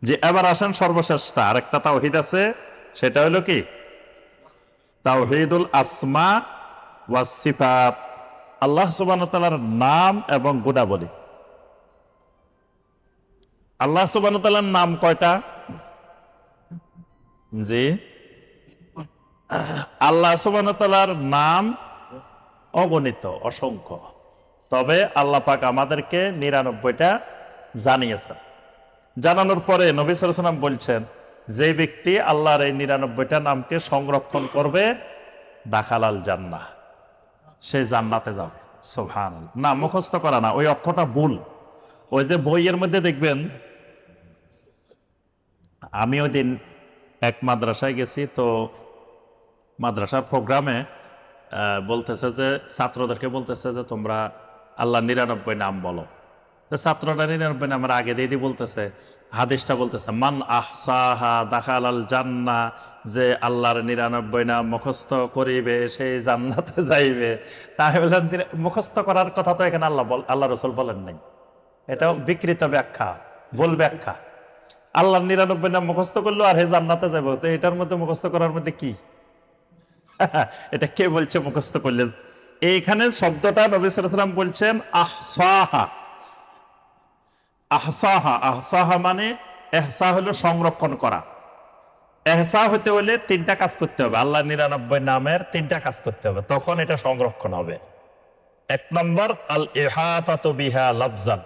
যে এবার আসেন সর্বশেষটা, আরেকটা তাওহীদ আছে, সেটা হলো কি তাওহীদুল আসমা ওয়াস সিফাত। আল্লাহ সুবহানাহু ওয়া তাআলার নাম এবং গুণাবলী। আল্লাহ সুবহানাহু ওয়া তাআলার নাম কয়টা? জি, আল্লাহ সুবহানাহু ওয়া তাআলার নাম অগণিত, অসংখ্য। তবে আল্লাহ পাক আমাদেরকে ৯৯টা জানিয়েছেন। জানানোর পরে নবী সাল্লাল্লাহু আলাইহি ওয়াসাল্লাম বলছেন, যে ব্যক্তি আল্লাহর এই ৯৯টা নামকে সংরক্ষণ করবে, দাখালাল জান্নাহ, সে জান্নাতে যাবে। সুবহানাল্লাহ। না, মুখস্থ করা না, ওই অর্থটা ভুল। ওই যে বইয়ের মধ্যে দেখবেন, আমি ওই দিন এক মাদ্রাসায় গেছি, তো মাদ্রাসার প্রোগ্রামে বলতেছে যে ছাত্রদেরকে বলতেছে যে তোমরা আল্লাহ ৯৯ নাম বলো। তো ছাত্ররা ৯৯ নামের আগে দিয়ে বলতেছে, হাদিসটা বলতেছে মান আহসাহা দাখালাল জান্নাহ, যে আল্লাহর ৯৯ নাম মুখস্থ করিবে সে জান্নাতে যাইবে। তাই বললাম মুখস্থ করার কথা তো এখানে আল্লাহ রাসূল বলেন নাই। এটাও বিকৃত ব্যাখ্যা, ভুল ব্যাখ্যা। আল্লাহর ৯৯ নাম মুখস্থ করলো আর হে জান্নাতে যাবো, তো এটার মধ্যে মুখস্থ করার মধ্যে কি? এটা কে বলছে মুখস্থ করলেন? এইখানে শব্দটা নবী সাল্লাল্লাহু আলাইহি ওয়াসাল্লাম বলছেন আহসাহা। আহসাহা, আহসাহা মানে এহসা হলো সংরক্ষণ করা। এহসা হতে হলে ৩টা কাজ করতে হবে। আল্লাহ ৯৯ নামের ৩টা কাজ করতে হবে, তখন এটা সংরক্ষণ হবে। ১ নম্বর আল ইহাতাতু বিহা লাফজান,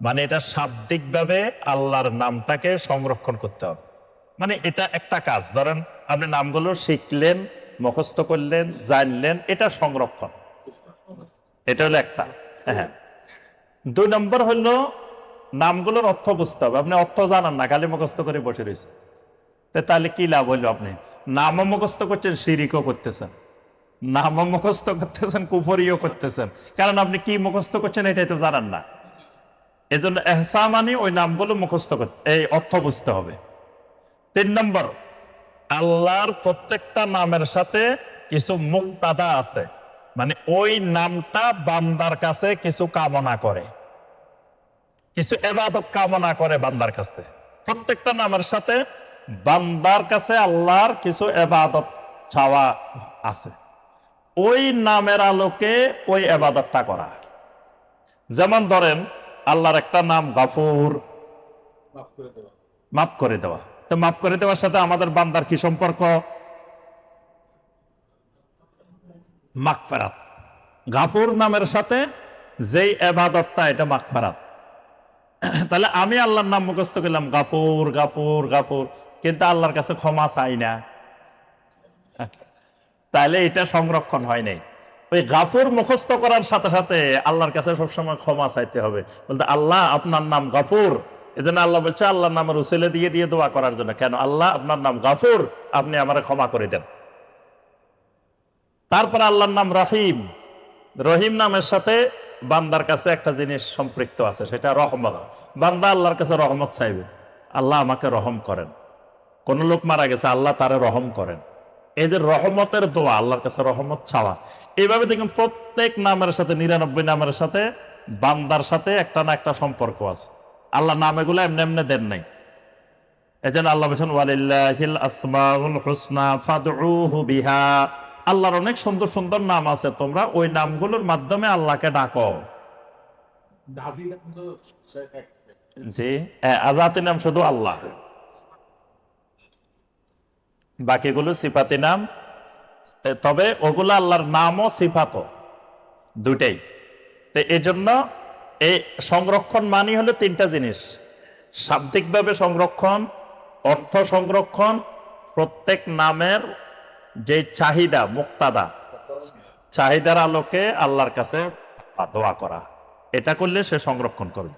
মানে এটা শাব্দিকভাবে আল্লাহর নামটাকে সংরক্ষণ করতে হবে। মানে এটা একটা কাজ। ধরেন আপনি নামগুলো শিখলেন, মুখস্থ করলেন, জানলেন, এটা সংরক্ষণ। এটা হলো একটা। হ্যাঁ। ২ নম্বর হলো নামগুলোর অর্থ বুঝতে হবে। আপনি অর্থ জানান না, খালি মুখস্থ করে বসে রয়েছে, তাহলে কি লাভ হইলো? আপনি নামও মুখস্থ করছেন, শিরিকও করতেছেন। নামও মুখস্থ করতেছেন, কুফরিও করতেছেন, কারণ আপনি কি মুখস্থ করছেন এটাই তো জানান না। এজন্য এহসা মানে ওই নামগুলো মুখস্থ করতে, এই অর্থ বুঝতে হবে। ৩ নম্বর, আল্লাহর প্রত্যেকটা নামের সাথে কিছু মুক্তাদা আছে, মানে ওই নামটা বান্দার কাছে কিছু কামনা করে, কিছু ইবাদত কামনা করে বান্দার কাছে। প্রত্যেকটা নামের সাথে বান্দার কাছে আল্লাহর কিছু ইবাদত চাওয়া আছে, ওই নামের আলোকে ওই ইবাদতটা করা। যেমন ধরেন আল্লাহর একটা নাম গাফুর, মাফ করে দেওয়া। তো মাফ করে দেওয়ার সাথে আমাদের বান্দার কি সম্পর্ক? মাগফিরাত। গাফুর নামের সাথে যেই ইবাদতটা, এটা মাগফিরাত। তাহলে আমি আল্লাহর নাম মুখস্থ করলাম গাফুর গাফুর গাফুর, কিন্তু আল্লাহর কাছে ক্ষমা চাই না, তাহলে এটা সংরক্ষণ হয় নাই। ওই গাফুর মুখস্থ করার সাথে সাথে আল্লাহর কাছে সবসময় ক্ষমা চাইতে হবে, বলতে আল্লাহ আপনার নাম গাফুর। এজন্য আল্লাহ বলছে আল্লাহর নামের উসিলা দিয়ে দিয়ে দোয়া করার জন্য। কেন? আল্লাহ আপনার নাম গাফুর, আপনি আমারে ক্ষমা করে দেন। তারপর আল্লাহর নাম রহিম। রহিম নামের সাথে বান্দার কাছে একটা জিনিস সম্পৃক্ত আছে, সেটা রহমত। বান্দা আল্লাহর কাছে রহমত চাইবে, আল্লাহ আমাকে রহম করেন। কোন লোক মারা গেছে, আল্লাহ তারে রহম করেন। এই যে রহমতের দোয়া, আল্লাহর কাছে রহমত চাওয়া, এইভাবে দেখুন প্রত্যেক নামের সাথে, ৯৯ নামের সাথে বান্দার সাথে একটা না একটা সম্পর্ক আছে। আল্লাহ নাম এগুলো এমনি এমনি দেন নাই। এই জন্য আল্লাহ বলছেন ওয়ালিল্লাহিল আসমাউল হুসনা ফাদউহু বিহা। আল্লাহর অনেক সুন্দর সুন্দর নাম আছে, তোমরা ওই নামগুলোর মাধ্যমে আল্লাহকে ডাকো। জি, আজাতি নাম শুধু আল্লাহ, বাকিগুলো সিফাতি নাম। তবে ওগুলো আল্লাহর নামও সিফাতও, দুইটাই। তো এই জন্য এই সংরক্ষণ মানি হলো 3টা জিনিস: শাব্দিকভাবে সংরক্ষণ, অর্থ সংরক্ষণ, প্রত্যেক নামের যে চাহিদা, মুক্তাদা, চাহিদার আলোকে আল্লাহর কাছে দোয়া করা। এটা করলে সে সংরক্ষণ করবে।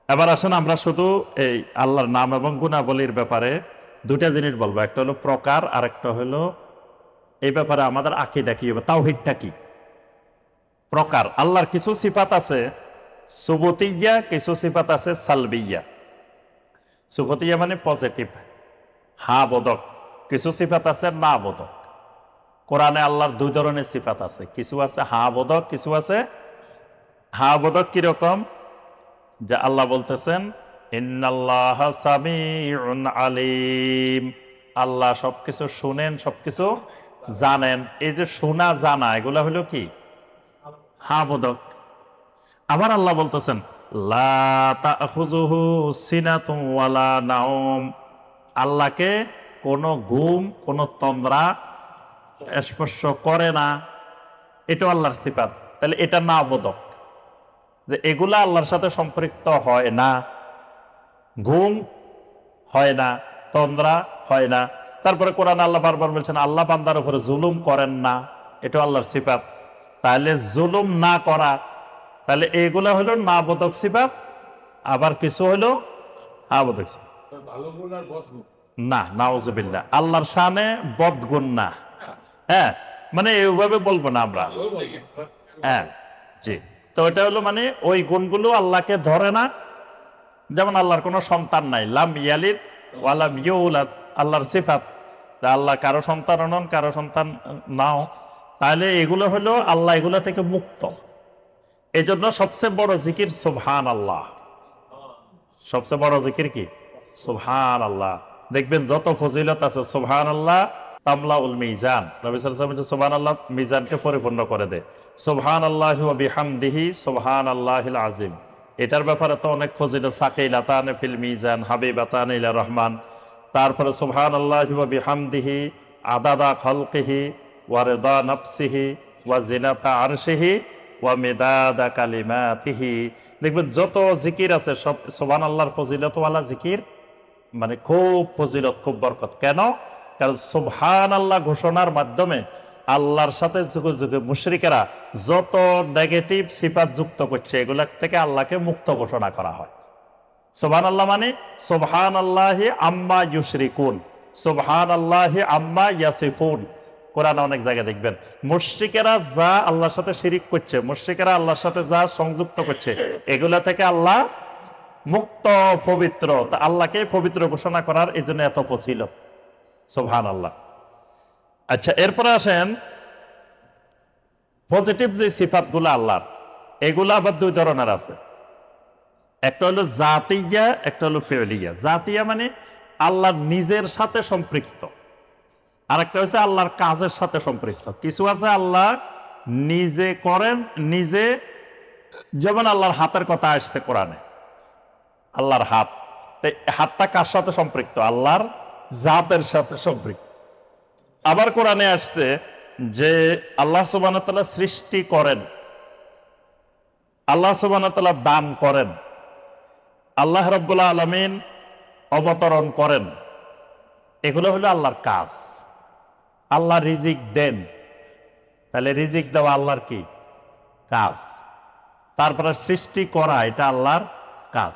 এবার আসেন আমরা শুধু এই আল্লাহর নাম এবং গুণাবলীর ব্যাপারে 2টা জিনিস বলবো। একটা হলো প্রকার, আর একটা হলো এই ব্যাপারে আমাদের আকীদা কি হবে, তাওহীদটা কি। প্রকার, আল্লাহর কিছু সিফাত আছে সুবুতিয়া, কিছু সিফাত আছে সালবিয়া। সুবুতিয়া মানে পজিটিভ, হা বোধক। কিছু সিফাত আছে না বোধক। কোরআনে আল্লাহর 2 ধরনের সিফাত আছে, কিছু আছে হা বোধক, কিছু আছে হা বোধক। কিরকম? যে আল্লাহ বলতেছেন ইন্নাল্লাহা সামিউন আলিম, আল্লাহ সবকিছু শুনেন, সবকিছু জানেন। এই যে শোনা জানা এগুলা হলো কি? হ্যাঁ বোধক। আবার আল্লাহ বলতেছেন লা তাখুযুহু সিনাতুন ওয়ালা নাওম, আল্লাহকে কোনো ঘুম কোনো তন্দ্রা স্পর্শ করে না। এটা আল্লাহর সিফাত। তাহলে এটা না বোধক, যে এগুলা আল্লাহর সাথে সম্পৃক্ত হয় না, ঘুম হয় না, তন্দ্রা হয় না। তারপরে কোরআন আল্লাহ বারবার বলছেন আল্লাহ বান্দার উপরে জুলুম করেন না, এটা আল্লাহর সিফাত। তাহলে জুলুম না করা, তাহলে এগুলা হলো না বোধক সিফাত। আবার কিছু হলো আবোধক সিফাত। না, নাউজুবিল্লাহ, আল্লাহর শানে বদগুণ না। হ্যাঁ, মানে এইভাবে বলবো না আমরা। হ্যাঁ, জি। তো এটা হলো মানে ওই গুণগুলো আল্লাহকে ধরে না। যেমন আল্লাহর কোনো সন্তান নাই, লাম ইয়ালিদ ওয়ালাম ইউলাদ, আল্লাহর সিফাত। আল্লাহ কারো সন্তান নন, কারো সন্তান নাও। তাহলে এগুলো হলো আল্লাহ এগুলো থেকে মুক্ত। এই জন্য সবচেয়ে বড় জিকির সুবহান আল্লাহ। সবচেয়ে বড় জিকির কি? সুবহান আল্লাহ। দেখবেন যত ফজিলত আছে সুবহান আল্লাহ তামলাউল মিজান। নবী সাল্লাল্লাহু আলাইহি ওয়াসাল্লাম সুবহান আল্লাহ মিজানকে পরিপূর্ণ করে দেয়। সুবহান আল্লাহি ওয়া বিহামদিহি সুবহান আল্লাহিল আযীম। এটার ব্যাপারে তো অনেক ফজিলত, সাকিলাতানে ফিল মিজান হাবিবাতানে ইলা রহমান। তারপরে সুবহান আল্লাহি ওয়া বিহামদিহি আদাদা খালকিহি ওয়া রিদা নাফসিহি ওয়া জিনাতা আরশিহি ওয়া মিদাদা কালিমাতিহি। দেখবেন যত জিকির আছে সব সুবহান আল্লাহর ফজিলতওয়ালা জিকির, মানে খুব ফজিলত, খুব বরকত। কেন? কারণ সুবহান আল্লাহ ঘোষণার মাধ্যমে আল্লাহর সাথে যুগে যুগে মুশরিকেরা যত নেগেটিভ সিফাত যুক্ত করছে এগুলা থেকে আল্লাহকে মুক্ত ঘোষণা করা হয়। সুবহান আল্লাহ মানে সুবহান আল্লাহি আম্মা ইউশরিকুন, সুবহান আল্লাহি আম্মা ইয়াসিফুন। কোরআন অনেক জায়গায় দেখবেন মুশরিকেরা যা আল্লাহর সাথে শিরিক করছে, মুশরিকেরা আল্লাহর সাথে যা সংযুক্ত করছে, এগুলা থেকে আল্লাহ মুক্ত, পবিত্র। তা আল্লাহকে পবিত্র ঘোষণা করার এই জন্য এত ফজিলত। সুবহান আল্লাহ। আচ্ছা, এরপরে আসেন পজিটিভ যে সিফাতগুলো আল্লাহর, এগুলা আবার দুই ধরনের আছে। একটা হলো জাতিয়া, একটা হলো ফিউলিয়া। জাতিয়া মানে আল্লাহ নিজের সাথে সম্পৃক্ত, আর একটা হচ্ছে আল্লাহর কাজের সাথে সম্পৃক্ত। কিছু আছে আল্লাহ নিজে করেন, নিজে, যেমন আল্লাহর হাতের কথা আসছে কোরআনে, আল্লাহর হাত। হাতটা কার সাথে সম্পৃক্ত? আল্লাহর জাতের সাথে সম্পৃক্ত। আবার কোরআনে আসছে যে আল্লাহ সুবহানাহু ওয়া তাআলা সৃষ্টি করেন, আল্লাহ সুবহানাহু ওয়া তাআলা দান করেন, আল্লাহ রাব্বুল আলামিন অবতরণ করেন। এগুলো হলো আল্লাহর কাজ। আল্লাহ রিজিক দেন, তাহলে রিজিক দেওয়া আল্লাহর কি কাজ। তারপরে সৃষ্টি করা, এটা আল্লাহর কাজ।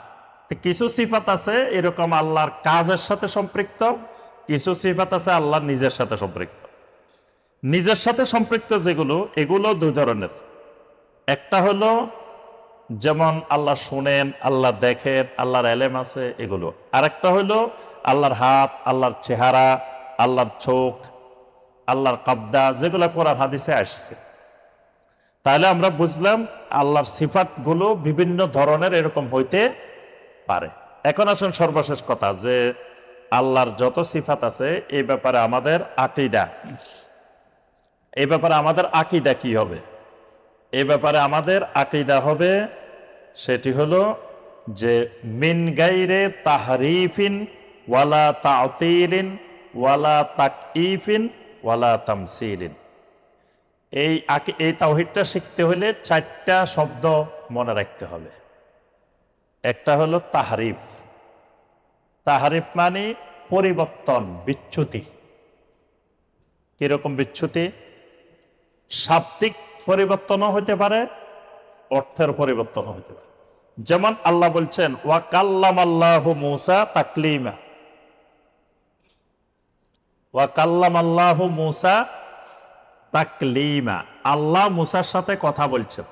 কিছু সিফাত আছে এরকম আল্লাহর কাজের সাথে সম্পৃক্ত, কিছু সিফাত আছে আল্লাহর নিজের সাথে সম্পৃক্ত। নিজের সাথে সম্পৃক্ত যেগুলো, এগুলো দুই ধরনের। একটা হলো যেমন আল্লাহ শুনেন, আল্লাহ দেখেন, আল্লাহর এলেম আছে, এগুলো। আর একটা হলো আল্লাহর হাত, আল্লাহর চেহারা, আল্লাহর চোখ, আল্লাহর কবদা, যেগুলো কোরআন হাদিসে আসছে। তাহলে আমরা বুঝলাম আল্লাহর সিফাতগুলো বিভিন্ন ধরনের এরকম হইতে পারে। এখন আসুন সর্বশেষ কথা, যে আল্লাহর যত সিফাত আছে এই ব্যাপারে আমাদের আকীদা, এই ব্যাপারে আমাদের আকীদা কি হবে? এই ব্যাপারে আমাদের আকীদা হবে, সেটি হলো যে মিন গায়রে তাহরিফিন ওয়ালা তা'তিলিন ওয়ালা তাকইফিন ওয়ালা তামসিলিন। এই তাওহীদটা শিখতে হলে 4টা শব্দ মনে রাখতে হবে। একটা হলো তাহরিফ। তাহরিফ মানে পরিবর্তন, বিচ্যুতি। কিরকম বিচ্যুতি? শাব্দিক পরিবর্তনও হতে পারে, অর্থের পরিবর্তনও হতে পারে। যেমন আল্লাহ বলছেন ওয়া কাল্লামাল্লাহু মূসা তাকলিমা, ওয়া কাল্লামাল্লাহু মূসা তাকলিমা, আল্লাহ মূসার সাথে কথা বলছেন।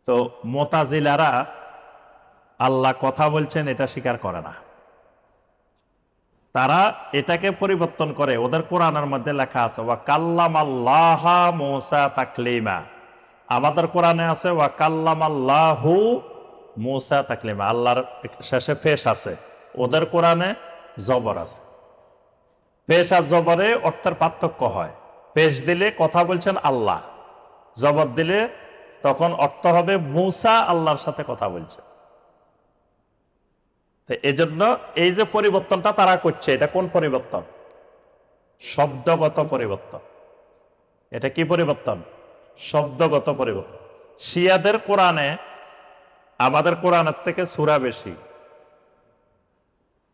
তো মুতাজিলারা আল্লাহ কথা বলছেন এটা স্বীকার করে না, তারা এটাকে পরিবর্তন করে। ওদের কোরআনের মধ্যে লেখা আছে ওয়া কাল্লামাল্লাহা মূসা তাকলিমা, আমাদের কোরআনে আছে ওয়া কাল্লামাল্লাহু মুসা তাকলিমা, আল্লাহর শেষে পেশ আছে, ওদের কোরআনে জবর আছে। পেশ আর জবরে অর্থের পার্থক্য হয়। পেশ দিলে কথা বলছেন আল্লাহ, জবর দিলে তখন অর্থ হবে মুসা আল্লাহর সাথে কথা বলছে। এজন্য এই যে পরিবর্তনটা তারা করছে, এটা কোন পরিবর্তন? শব্দগত পরিবর্তন। এটা কি পরিবর্তন? শব্দগত পরিবর্তন। শিয়াদের কোরআনে আমাদের কোরআনের থেকে সূরা বেশি,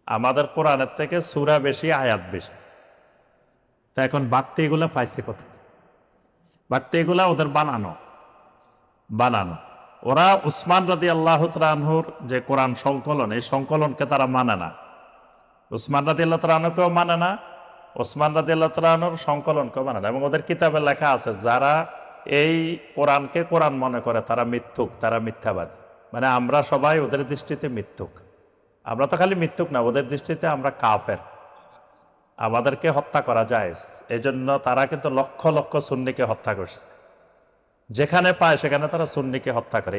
আমাদের কোরআনের থেকে সূরা বেশি, আয়াত বেশি। তা এখন বাড়তি এগুলা পাইছে কোথা? বাড়তি এগুলা ওদের বানানো। ওরা উসমান রাদিয়াল্লাহু তাআলা আনহুর যে কোরআন সংকলন, এই সংকলনকে তারা মানে না। উসমান রাদিয়াল্লাহু তাআলা আনহুকেও মানে না, ওসমান রাদিয়াল্লাহু তাআলা আনহুর সংকলনকেও মানে না। এবং ওদের কিতাবে লেখা আছে, যারা এই কোরআনকে কোরআন মনে করে তারা মিথ্যুক, তারা মিথ্যাবাদী। মানে আমরা সবাই ওদের দৃষ্টিতে মিথ্যুক। আমরা তো খালি মিথ্যুক না, ওদের দৃষ্টিতে আমরা কাফের, আমাদেরকে হত্যা করা যায়। এজন্য তারা কিন্তু লক্ষ লক্ষ সুন্নিকে হত্যা করছে। যেখানে পায় সেখানে তারা সুন্নিকে হত্যা করে।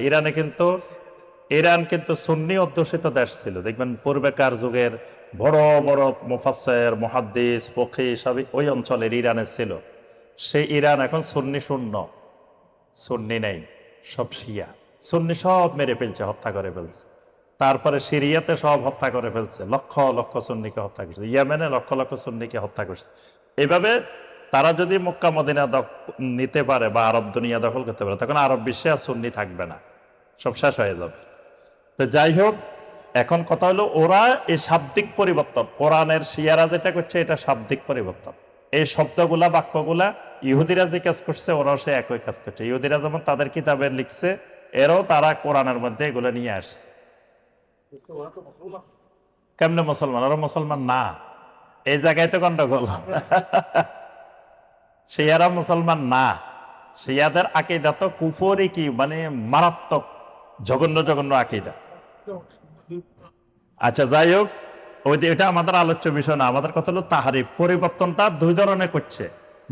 ইরান কিন্তু সুন্নি অধ্যুষিত দেশ ছিল। দেখবেন পূর্বেকার যুগের বড় বড় মুফাসসির, মুহাদ্দিস, ফকী সবই ওই অঞ্চলের ইরানের ছিল। সেই ইরান এখন সুন্নি শূন্য, সুন্নি নেই, সব শিয়া। সুন্নি সব মেরে ফেলছে, হত্যা করে ফেলছে। তারপরে সিরিয়াতে সব হত্যা করে ফেলছে, লক্ষ লক্ষ সুন্নিকে হত্যা করছে। ইয়েমেনে লক্ষ লক্ষ সুন্নিকে হত্যা করছে। এইভাবে তারা যদি মক্কা মদিনা নিতে পারে বা আরব দুনিয়া দখল করতে পারে, তখন আরব বিশ্বে আর সুন্নি থাকবে না, সব শেষ হয়ে যাবে। তো যাই হোক, এখন কথা হলো ওরা এই শাব্দিক পরিবর্তন, কোরআনের শিয়ারা যেটা করছে এটা শাব্দিক পরিবর্তন। এই শব্দগুলা, বাক্যগুলা ইহুদিরা যে কাজ করছে ওরাও সে একই কাজ করছে। ইহুদিরা যেমন তাদের কিতাবে লিখছে, এরাও তারা কোরআনের মধ্যে এগুলো নিয়ে আসছে। কেমনে মুসলমান? ওরা মুসলমান না, এই জায়গায় তো গন্ডগোল। শিয়ারা মুসলমান না, শিয়াদের আকীদা তো কুফরি, কি মানে মারাত্মক জঘন্য জঘন্য আকীদা। আচ্ছা যাই হোক, এটা আমাদের আলোচ্য বিষয় না। আমাদের কথা হলো তাহরিফ। পরিবর্তনটা দুই ধরনের করছে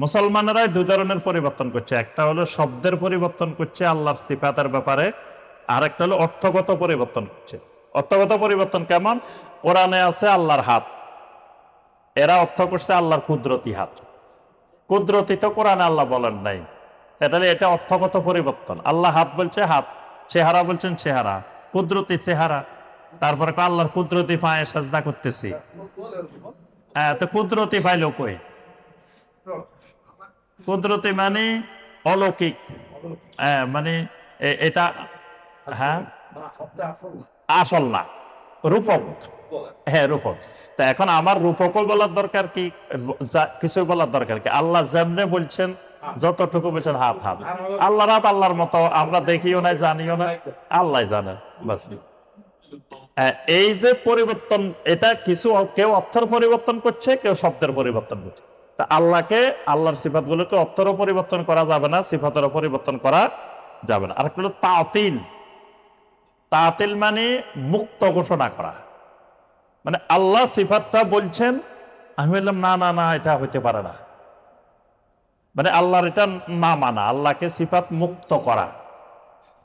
মুসলমানেরাই, দুই ধরনের পরিবর্তন করছে। একটা হলো শব্দের পরিবর্তন করছে আল্লাহর সিফাতের ব্যাপারে, আর একটা হলো অর্থগত পরিবর্তন করছে। অর্থগত পরিবর্তন কেমন? কোরআনে আছে আল্লাহর হাত, এরা অর্থ করছে আল্লাহর কুদরতি হাত। কুদরতি তো কোরআনে আল্লাহ বলেন নাই, তাহলে এটা অর্থগত পরিবর্তন। আল্লাহ হাত বলছে হাত, চেহারা বলছেন চেহারা, কুদরতি চেহারা। তারপরে আল্লাহর কুদরতি পায়ে সাজদা করতেছি, হ্যাঁ, তো কুদরতি পাইল কই? কুদরতি মানে অলৌকিক, হ্যাঁ, মানে এটা, হ্যাঁ, আসল না, রূপক। হ্যাঁ, রূপক। তা এখন আমার রূপকও বলার দরকার কি, কিছু বলার দরকার কি? আল্লাহ যেমনে বলছেন, যতটুকু বলছেন হাত হাত, আল্লাহর হাত আল্লাহর মতো, আমরা দেখিও না, জানিও না, আল্লাহ জানেন। বাস এই যে পরিবর্তন, এটা কিছু কেউ অর্থের পরিবর্তন করছে, কেউ শব্দের পরিবর্তন করছে। তা আল্লাহকে, আল্লাহর সিফাত গুলোকে অর্থেরও পরিবর্তন করা যাবে না, সিফাতেরও পরিবর্তন করা যাবে না। আর একটা হলো তাতিল। তাতিল মানে মুক্ত ঘোষণা করা। মানে আল্লাহ সিফাতটা বলছেন, আমি বললাম না না না, এটা হইতে পারে না, মানে আল্লাহর এটা না মানা, আল্লাহকে সিফাত মুক্ত করা।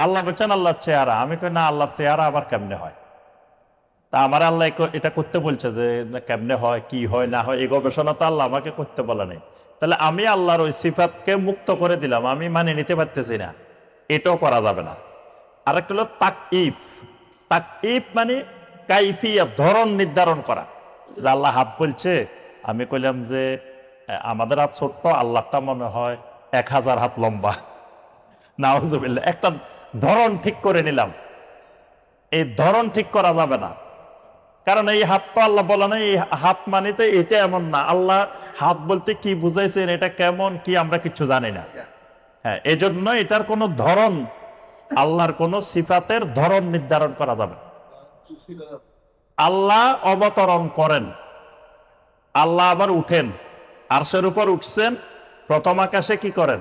আল্লাহ বলছেন আল্লাহর চেহারা, আমি কই না, আল্লাহর চেহারা আবার কেমনে হয়? তা আমার আল্লাহ এটা করতে বলছে যে কেমনে হয়, কি হয় না হয়, এই গবেষণা তো আল্লাহ আমাকে করতে বলে নাই। তাহলে আমি আল্লাহর ওই সিফাতকে মুক্ত করে দিলাম, আমি মানে নিতে পারতেছি না, এটাও করা যাবে না। আরেকটা হলো তাকইফ। তাকইফ মানে কাইফিয়াত, ধরন নির্ধারণ করা। যে আল্লাহ হাত বলছে, আমি কইলাম যে আমাদের হাত ছোট্ট, আল্লাহটা মনে হয় 1000 হাত লম্বা, নাউজুবিল্লাহ। একটা ধরন ঠিক করে নিলাম, এই ধরন ঠিক করা যাবে না, কারণ এই হাত তো আল্লাহ বলে না। এই হাত মানে তো এটা এমন না, আল্লাহ হাত বলতে কি বুঝাইছেন, এটা কেমন কি আমরা কিছু জানি না। হ্যাঁ, এই জন্য এটার কোন ধরন, আল্লাহর কোন সিফাতের ধরন নির্ধারণ করা যাবে। আল্লাহ অবতরণ করেন, আল্লাহ আবার উঠেন, আরশের উপর উঠছেন, প্রথম আকাশে কি করেন?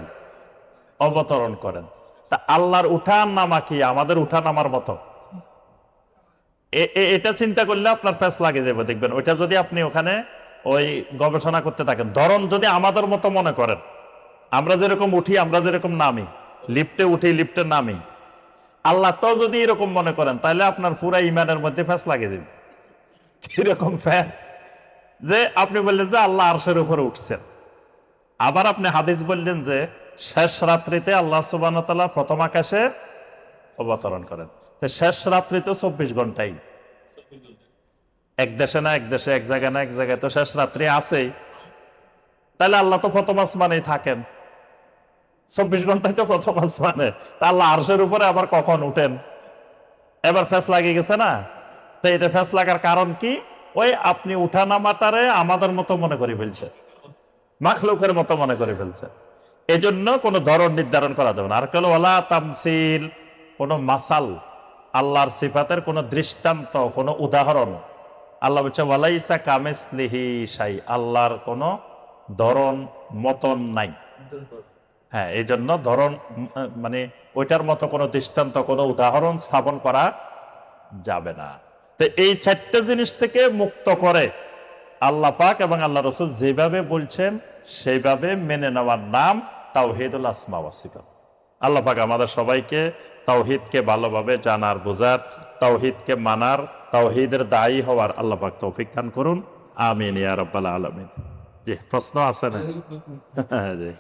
অবতরণ করেন। তা আল্লাহর উঠান নামা কি আমাদের উঠা নামার মতো? এটা চিন্তা করলে আপনার ফেস লাগে যাবে, দেখবেন। ওইটা যদি আপনি ওখানে ওই গবেষণা করতে থাকেন, ধরন যদি আমাদের মতো মনে করেন, আমরা যেরকম উঠি, আমরা যেরকম নামি, লিফটে উঠি, লিফটে নামি, আল্লাহ তো যদি এরকম মনে করেন তাহলে আপনার পুরা ইমানের মধ্যে ফ্যাস লাগিয়ে দেবে। কিরকম ফ্যাস? যে আপনি বললেন যে আল্লাহ আরশের উপরে উঠছেন, আবার আপনি হাদিস বললেন যে শেষ রাত্রিতে আল্লাহ সুবহানাহু ওয়া তাআলা প্রথম আকাশে অবতরণ করেন। তো শেষ রাত্রি তো 24 ঘন্টাই, এক দেশে না এক দেশে, এক জায়গায় না এক জায়গায়, তো শেষ রাত্রি আছেই। তাহলে আল্লাহ তো প্রথম আসমানেই থাকেন, 24 ঘন্টায় তো প্রথম আসমানে। তা আল্লাহ আরশের উপরে আবার কখন উঠেন? এবার ফ্যাস লাগিয়ে গেছে না? তো এটা ফ্যাস লাগার কারণ কি? ওই আপনি উঠা নামাটারে আমাদের মতো মনে করে ফেলছেন, মাখলুকের মতো মনে করে ফেলছেন। এই জন্য কোনো ধরন নির্ধারণ করা যাবে না। আর কেন ওয়ালা তামসিল, কোনো মাসাল, আল্লাহর সিফাতের কোনো দৃষ্টান্ত, কোনো উদাহরণ। আল্লাহ বলছে ওয়ালাইসা কামিসলিহি শাই, আল্লাহর কোনো ধরন মতন নাই। হ্যাঁ, এই জন্য ধরন মানে ওইটার মতো কোনো দৃষ্টান্ত, কোনো উদাহরণ স্থাপন করা যাবে না। তো এই 4টে জিনিস থেকে মুক্ত করে আল্লাহ পাক এবং আল্লাহ রসুল যেভাবে বলছেন সেইভাবে মেনে নেওয়ার নাম তাওহীদুল আসমা ওয়াস সিফাত। আল্লাহ পাক আমাদের সবাইকে তাওহীদকে ভালোভাবে জানার, বোঝার, তাওহীদকে মানার, তাওহীদের দায়ী হওয়ার আল্লাহ পাক তৌফিক দান করুন। আমিন ইয়া রাব্বাল আলামিন। জি, প্রশ্ন আছে না? জি।